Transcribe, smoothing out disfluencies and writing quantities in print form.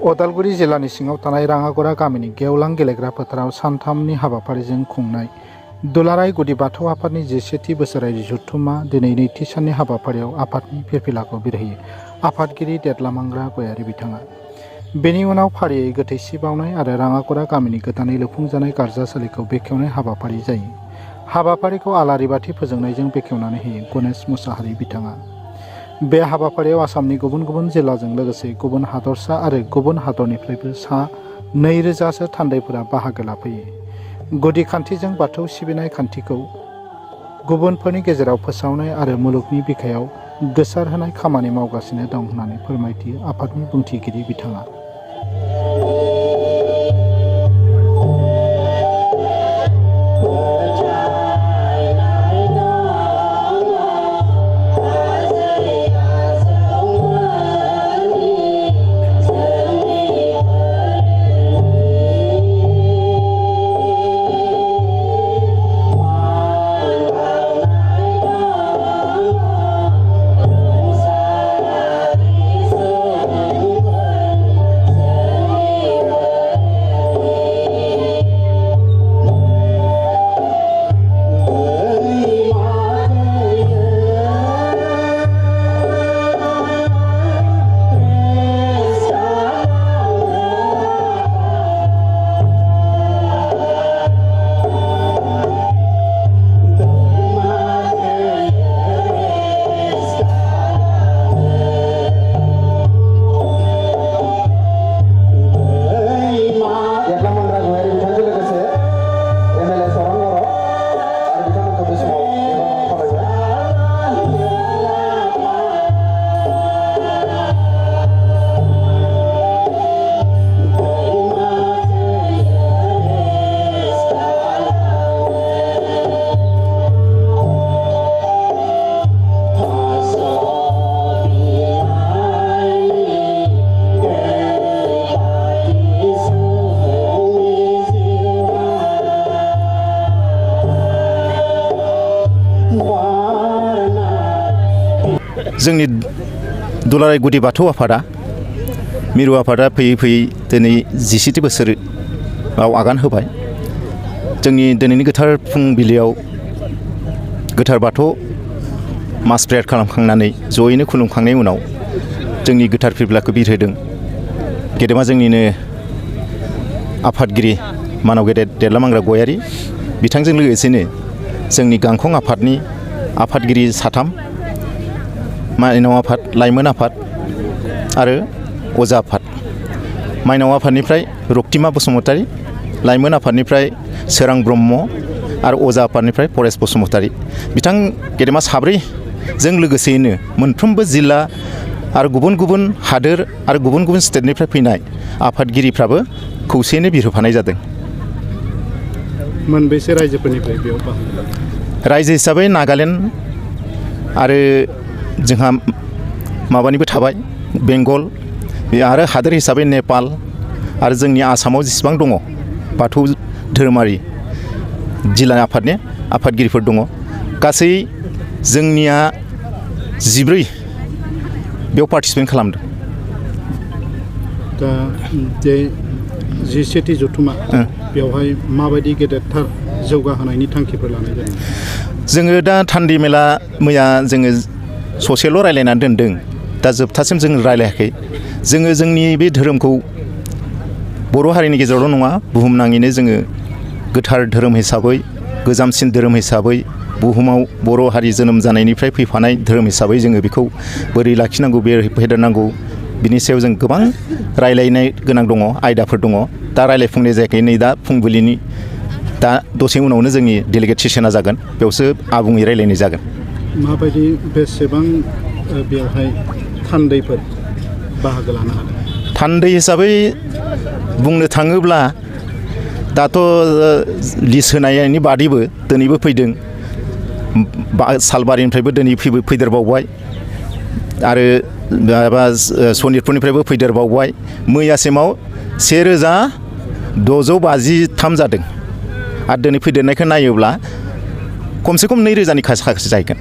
उदालगुरि जिल्लानि सिङाव थानाय राङागरा गामिनि गेवलां गेलेग्रा फोथाराव सानथामनि हाबाफारिजों खुंनाय दुलाराय गुदि बाथौ आफादनि 11थि बोसोरारि जथुम्मा दिनै नैथि साननि हाबाफारियाव आफादनि फिरफिलाखौ बिरहोयो आफादगिरि देरलामांग्रा गयारि बिथाङा। बेनि उनाव फारियै गोथैसि बावनाय आरो राङागरा गामिनि गोदानै लुफुंजानाय गारजासालिखौ बेखेवनाय हाबाफारि जायो। हाबाफारिखौ आलारि बाथि फोजोंनायजों बेखेवनानै होयो गणेश मुसाहारि बिथाङा। बे हाबाफारियाव आसामनि गुबुन गुबुन जिल्लाजों लोगोसे गुबुन हादरसा आरो गुबुन हादरनिफ्रायबो सा 2000सो थान्दैफोरा बाहागो लाफैयो। गुदि खान्थिजों बाथौ सिबिनाय खान्थिखौ गुबुनफोरनि गेजेराव फोसावनाय आरो मुलुगनि बिखायाव गोसारहोनाय खामानि मावगासिनो दं होननानै फोरमायथियो आफादनि बुंथिगिरि बिथाङा। जोंनि दुलाराय गुदि बाथौ आफादा मिरु आफादा फैयै फैयै दिनै 11थि बोसोराव आगान होबाय। जोंनि दिनैनि गोथार फुंबिलियाव गोथार बाथौ मास प्रेयार खालामखांनानै जयैनो खुलुमखांनायनि उनाव जोंनि गोथार फिरफिलाखौ बिरहोदों गेदेमा जोंनिनो आफादगिरि मानाव गेदेर देरलामांग्रा गयारि बिथांजों लोगोसेनो जोंनि गांखं आफादनि आफादगिरि साथाम, माइनाव आफाद, लाइमोन आफाद आरो अजा आफाद। माइनाव आफादनिफ्राय रक्तिमा बसुमतारी, लाइमोन आफादनिफ्राय सोरां ब्रह्म आरो अजा आफादनिफ्राय परेश बसुमतारी बिथां गेदेमा साब्रैजों लोगोसेयैनो मोनफ्रोमबो जिल्ला आरो गुबुन गुबुन हादोर आरो गुबुन गुबुन स्टेटनिफ्राय फैनाय आफादगिरिफ्राबो खौसेयैनो बिरहोफानाय जादों। मोनबेसे रायजोफोरनिफ्राय बेयाव बाहागो लादों? रायजो हिसाबै नागालेण्ड आरो जोंहा माबानिबो थाबाय बेंगल आरो हादोर हिसाबै नेपाल आरो जोंनि आसामाव जेसेबां दङ बाथौ धोरोमारि जिल्ला आफादनि आफादगिरिफोर दङ गासै जोंनिया 14 बेयाव पार्टिसिपेट खालामदों। दा जे 11थि जथुम्मा बेवहाय माबायदि गेदेरथार जौगाहोनायनि थांखिफोर लानाय जादों? जोङो दा थान्दै मेला मैया जोङो ससेल' रायलायनानै दोनदों, दा जोबथासिम जों रायलायाखै। जोङो जोंनि बे धोरोमखौ बर' हारिनि गेजेरावल' नङा बुहुमनाङैनो जोङो गोथार धोरोम हिसाबै, गोजामसिन धोरोम हिसाबै, बुहुमाव बर' हारि जोनोम जानायनिफ्राय फैफानाय धोरोम हिसाबै जोङो बेखौ बोरै लाखिनांगौ, बोरै फेदेरनांगौ, बिनि सायाव जों गोबां रायलायनाय गोनां दङ, आयदाफोर दङ। दा रायलायफुंनाय जायाखै, नै दा फुंबिलिनि दा दसे उनावनो जोंनि डेलिगेट सेसना जागोन, बेयावसो आबुङै रायलायनाय जागोन। माबायदि बेसेबां बेवहाय थान्दैफोर बाहागो लानो हादों? थान्दै हिसाबै बुंनो थाङोब्ला दाथ' लिस्ट होनायनि बादैबो दिनैबो फैदों, सालबारिनिफ्रायबो दिनै फैदेरबावबाय आरो माबा सनितपुरनिफ्रायबो फैदेरबावबाय। मैयासिमाव 1653 जादों आरो दिनै फैदेरनायखौ नायोब्ला खमसे खम 2000नि खाथि जाहैगोन।